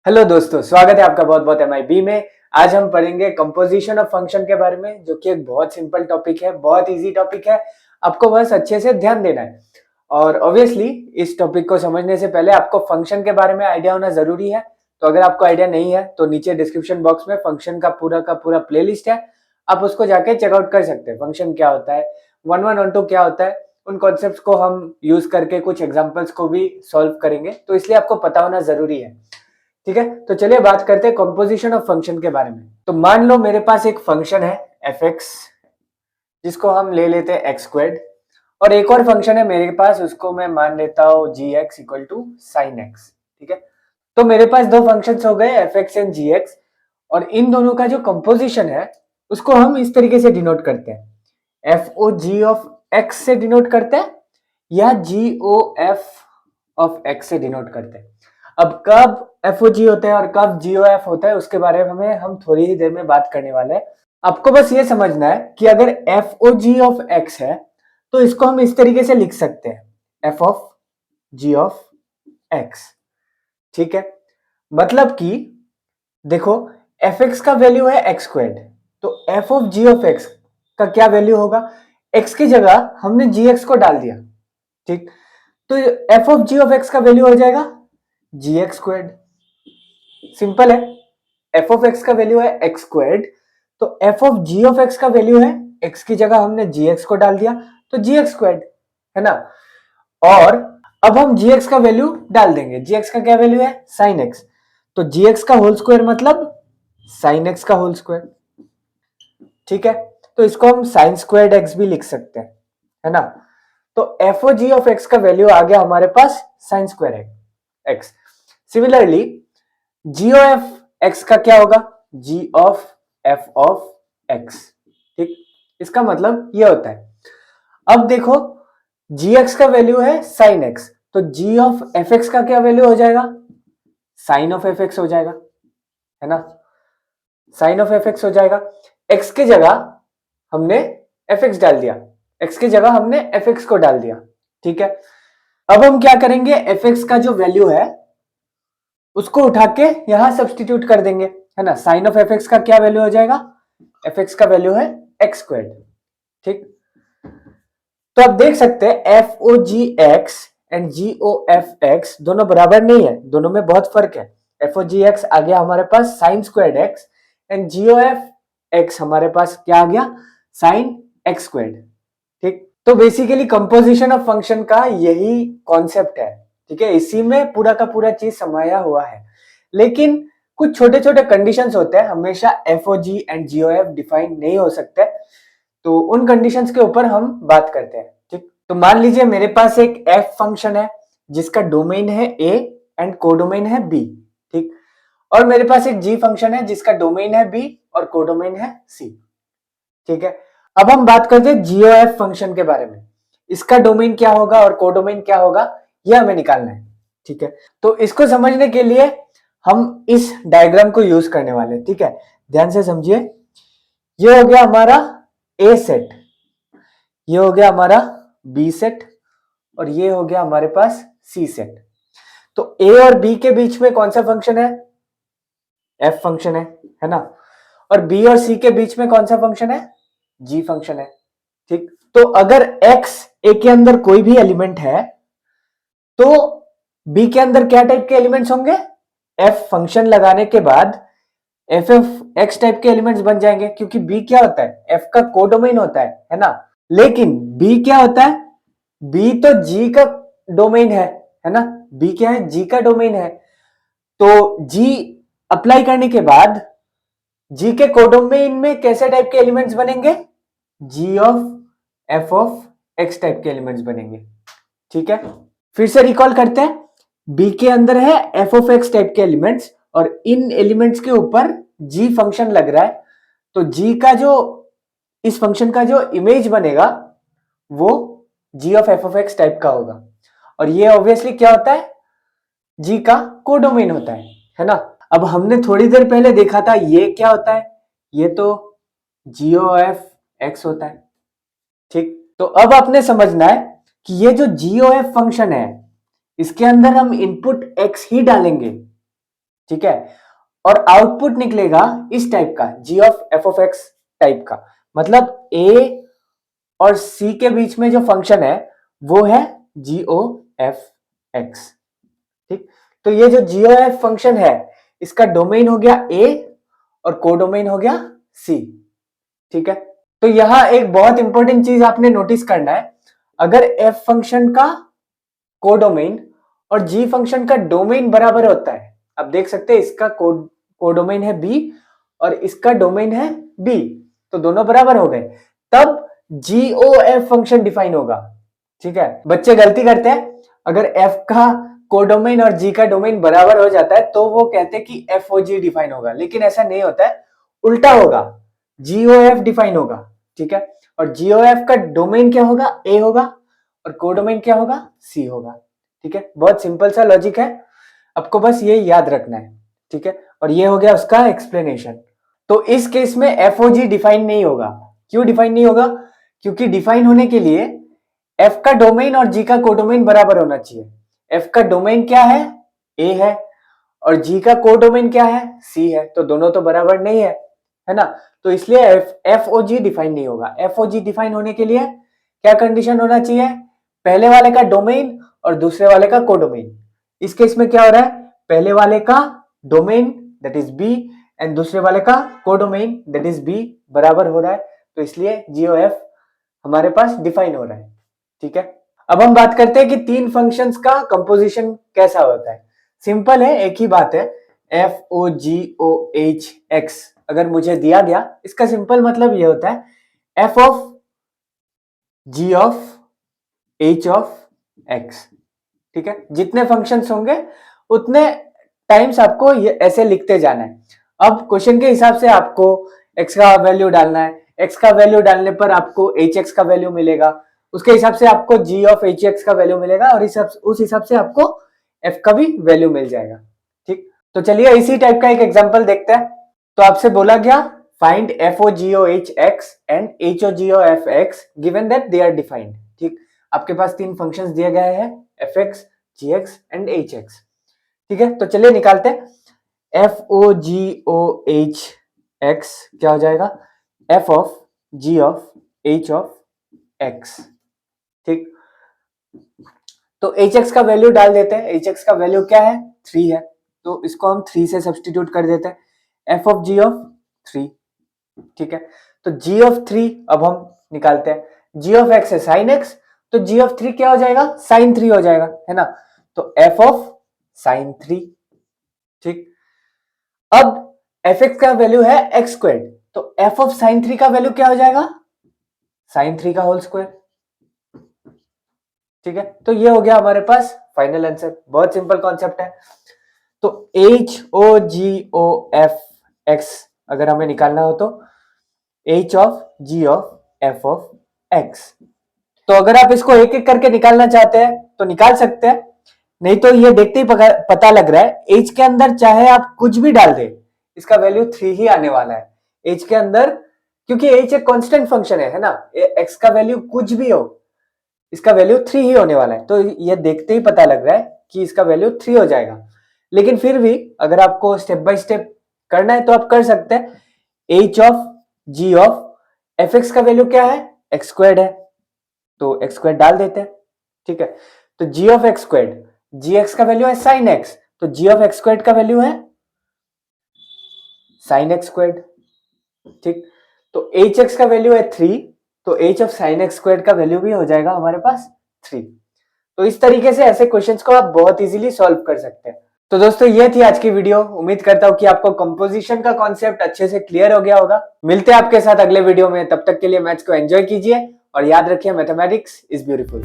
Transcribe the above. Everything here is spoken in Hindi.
हेलो दोस्तों, स्वागत है आपका बहुत बहुत MIB में। आज हम पढ़ेंगे कंपोजिशन ऑफ फंक्शन के बारे में, जो कि एक बहुत सिंपल टॉपिक है, बहुत इजी टॉपिक है। आपको बस अच्छे से ध्यान देना है। और ऑब्वियसली इस टॉपिक को समझने से पहले आपको फंक्शन के बारे में आइडिया होना जरूरी है। तो अगर आपको आइडिया नहीं है तो नीचे डिस्क्रिप्शन बॉक्स में फंक्शन का पूरा प्लेलिस्ट है, आप उसको जाके चेकआउट कर सकते हैं। फंक्शन क्या होता है, 1112 क्या होता है, उन कॉन्सेप्ट्स को हम यूज करके कुछ एग्जांपल्स को भी सॉल्व करेंगे, तो इसलिए आपको पता होना जरूरी है। ठीक है, तो चलिए बात करते हैं कंपोजिशन ऑफ फंक्शन के बारे में। तो मान लो मेरे पास एक फंक्शन है f(x), जिसको हम ले लेते हैं x², और एक और फंक्शन है मेरे पास, उसको मैं मान लेता हूं g(x) equal to sin x। ठीक है, तो मेरे पास दो फंक्शंस हो गए f(x) एंड g(x), और इन दोनों का जो कंपोजिशन है उसको हम इस तरीके से डिनोट करते हैं, f(o(g) ऑफ x से डिनोट करते हैं या g(o(f) ऑफ x से डिनोट करते हैं। अब कब FOG होता है और कब GOF होता है उसके बारे में हम थोड़ी ही देर में बात करने वाले हैं। आपको बस ये समझना है कि अगर FOG ऑफ x है तो इसको हम इस तरीके से लिख सकते हैं, f of g of x। ठीक है, मतलब कि देखो fx का वैल्यू है x², तो f of g of x का क्या वैल्यू होगा, x की जगह हमने gx को डाल दिया। ठीक, तो f of g of x का वैल्यू हो जाएगा gx²। सिंपल है, f ऑफ x का वैल्यू है x², तो f of g of x का वैल्यू है x की जगह हमने gx को डाल दिया, तो gx², है ना। और अब हम gx का वैल्यू डाल देंगे, gx का क्या वैल्यू है sin x, तो gx का होल स्क्वायर मतलब sin x का होल स्क्वायर। ठीक है, तो इसको हम sin² x भी लिख सकते हैं, है ना। तो f O g of x का वैल्यू आ गया हमारे पास sin² x। Similarly g of x का क्या होगा, g of f of x। ठीक, इसका मतलब ये होता है, अब देखो gx का वैल्यू है sin x, तो g ऑफ fx का क्या वैल्यू हो जाएगा, sin ऑफ fx हो जाएगा, है ना। sin ऑफ fx हो जाएगा, x की जगह हमने fx डाल दिया, x की जगह हमने fx को डाल दिया। ठीक है, अब हम क्या करेंगे, fx का जो वैल्यू है उसको उठा के यहां सब्सटीट्यूट कर देंगे, है ना। साइन ऑफ fx का क्या वैल्यू हो जाएगा, fx का वैल्यू है x²। ठीक, तो आप देख सकते हैं FOGX एंड GOFX दोनों बराबर नहीं है, दोनों में बहुत फर्क है। FOGX आ गया हमारे पास sin² x एंड GOFX हमारे पास क्या आ गया, sin x²। ठीक, तो बेसिकली कंपोजिशन ऑफ फंक्शन का यही कॉन्सेप्ट है। ठीक है, इसी में पूरा का पूरा चीज समाया हुआ है, लेकिन कुछ छोटे छोटे कंडीशंस होते हैं, हमेशा FOG एंड GOF डिफाइन नहीं हो सकते, तो उन कंडीशंस के ऊपर हम बात करते हैं। ठीक, तो मान लीजिए मेरे पास एक f फंक्शन है जिसका डोमेन है a एंड कोडोमेन है b। ठीक, और मेरे पास एक g फंक्शन है जिसका डोमेन है b और कोडोमेन है c। ठीक है, अब हम बात करते हैं GOF फंक्शन के बारे में, इसका डोमेन क्या होगा और कोडोमेन क्या होगा यह हमें निकालना है। ठीक है, तो इसको समझने के लिए हम इस डायग्राम को यूज करने वाले हैं। ठीक है, ध्यान से समझिए, ये हो गया हमारा A सेट, ये हो गया हमारा B सेट, और ये हो गया हमारे पास C सेट। तो A और B के बीच में कौन सा फंक्शन है, F फंक्शन है ना। और B और C के बीच में कौन सा फंक्शन है, G फंक्शन है। ठीक, तो अगर X A के अंदर कोई भी एलिमेंट है तो B के अंदर क्या टाइप के एलिमेंट्स होंगे, F फंक्शन लगाने के बाद एफ एफ एक्स टाइप के एलिमेंट्स बन जाएंगे, क्योंकि बी क्या होता है, एफ का कोडोमेन होता है ना। लेकिन बी क्या होता है, बी तो जी का डोमेन है ना, बी क्या है, जी का डोमेन है। तो जी अप्लाई करने के बाद जी के कोडोमेन में कैसे टाइप के एलिमेंट्स बनेंगे, G of F of X type के एलिमेंट्स बनेंगे। ठीक है, फिर से रिकॉल करते हैं, बी के अंदर है एफ ऑफ एक्स टाइप के एलिमेंट्स, और इन एलिमेंट्स के ऊपर जी फंक्शन लग रहा है, तो जी का जो इस फंक्शन का जो इमेज बनेगा वो जी ऑफ एक्स टाइप का होगा, और ये ऑब्वियसली क्या होता है, जी का कोडोमेन होता है ना। अब हमने थोड़ी देर पहले देखा था ये क्या होता है, ये तो जी ऑफ एक्स होता है। ठीक, तो अब आपने समझना है कि ये जो जी ऑफ फंक्शन है इसके अंदर हम इनपुट x ही डालेंगे, ठीक है, और आउटपुट निकलेगा इस टाइप का, g of f of x type का। मतलब a और c के बीच में जो फंक्शन है वो है g o f x। ठीक, तो ये जो g o f फंक्शन है इसका डोमेन हो गया a और कोडोमेन हो गया c। ठीक है, तो यहां एक बहुत इंपॉर्टेंट चीज आपने नोटिस करना है, अगर f फंक्शन का कोडोमेन और g फंक्शन का डोमेन बराबर होता है, आप देख सकते हैं इसका कोडोमेन है b और इसका डोमेन है b, तो दोनों बराबर हो गए, तब GOF फंक्शन डिफाइन होगा। ठीक है, बच्चे गलती करते हैं, अगर f का कोडोमेन और g का डोमेन बराबर हो जाता है तो वो कहते हैं कि FOG डिफाइन होगा, लेकिन ऐसा नहीं होता है, उल्टा होगा, GOF डिफाइन होगा। ठीक है, और GOF का डोमेन क्या होगा, A होगा, और कोडोमेन क्या होगा, C होगा। ठीक है, बहुत सिंपल सा लॉजिक है, आपको बस ये याद रखना है। ठीक है, और ये हो गया उसका एक्सप्लेनेशन। तो इस केस में FOG डिफाइन नहीं होगा। क्यों डिफाइन नहीं होगा? क्योंकि डिफाइन होने के लिए f का डोमेन और g का कोडोमेन बराबर होना चाहिए। f का डोमेन क्या है, a है, और g का कोडोमेन क्या है, c है, तो दोनों तो बराबर नहीं है ना, तो इसलिए FOG डिफाइन नहीं होगा। FOG डिफाइन होने के लिए क्या कंडीशन होना चाहिए, पहले वाले का डोमेन और दूसरे वाले का कोडोमेन। इस केस में क्या हो रहा है, पहले वाले का domain that is b and दूसरे वाले का कोडोमेन दैट इज b बराबर हो रहा है, तो इसलिए GOF हमारे पास डिफाइन हो रहा है। ठीक है, अब हम बात करते हैं कि तीन फंक्शंस का कंपोजिशन कैसा होता है। सिंपल है, एक ही बात है, FOGOH X अगर मुझे दिया गया, इसका सिंपल मतलब ये होता है f of g of h of x। ठीक है, जितने फंक्शंस होंगे उतने टाइम्स आपको ये ऐसे लिखते जाना है। अब क्वेश्चन के हिसाब से आपको x का वैल्यू डालना है, x का वैल्यू डालने पर आपको hx का वैल्यू मिलेगा, उसके हिसाब से आपको g ऑफ hx का वैल्यू मिलेगा, और उस हिसाब से आपको f का भी वैल्यू मिल जाएगा। ठीक, तो चलिए इसी टाइप का एक एग्जांपल देखते हैं। तो आपसे बोला गया find FOGOH X and HOGOF X given that they are defined. ठीक, आपके पास तीन फंक्शंस दिए गए हैं, fx, gx एंड hx। ठीक है, तो चलिए निकालते हैं। FOGOH X क्या हो जाएगा, f of g of h of x। ठीक, तो hx का वैल्यू डाल देते हैं, hx का वैल्यू क्या है, 3 है, तो इसको हम 3 से सब्स्टिट्यूट कर देते हैं, f ऑफ g ऑफ 3। ठीक है, तो g ऑफ 3 अब हम निकालते हैं, g ऑफ x है sin x, तो g ऑफ 3 क्या हो जाएगा, sin 3 हो जाएगा, है ना, तो f ऑफ sin 3। ठीक, अब fx का वैल्यू है x स्क्वायर, तो f ऑफ sin 3 का वैल्यू क्या हो जाएगा, sin 3 का होल स्क्वायर। ठीक है, तो ये हो गया हमारे पास फाइनल आंसर, बहुत सिंपल कॉन्सेप्ट है। तो HOGOF X अगर हमें निकालना हो तो h of g of f of x। तो अगर आप इसको एक एक करके निकालना चाहते हैं तो निकाल सकते हैं, नहीं तो ये देखते ही पता लग रहा है h के अंदर चाहे आप कुछ भी डाल दे, इसका वैल्यू 3 ही आने वाला है h के अंदर, क्योंकि h एक कांस्टेंट फंक्शन है ना, x का वैल्यू कुछ भी हो इसका वैल्यू 3 ही होने वाला है, तो ये देखते ही पता लग रहा है कि इसका वैल्यू 3 हो जाएगा। लेकिन फिर भी अगर आपको स्टेप बाय स्टेप करना है तो आप कर सकते हैं। h of g of fx का वैल्यू क्या है, x स्क्वायर्ड है, तो x स्क्वायर्ड डाल देते हैं। ठीक है, तो g of x squared, gx का वैल्यू है sin x, तो g ऑफ x स्क्वायर्ड का वैल्यू है sin x स्क्वायर्ड। ठीक, तो hx का वैल्यू है 3, तो h of sin x squared का वैल्यू भी हो जाएगा हमारे पास 3। तो इस तरीके से ऐसे क्वेश्चंस को आप बहुत इजीली सॉल्व कर सकते हैं। तो दोस्तों ये थी आज की वीडियो, उम्मीद करता हूं कि आपको कंपोजिशन का कॉन्सेप्ट अच्छे से क्लियर हो गया होगा। मिलते हैं आपके साथ अगले वीडियो में, तब तक के लिए मैथ्स को एंजॉय कीजिए और याद रखिए मैथमेटिक्स इज ब्यूटीफुल।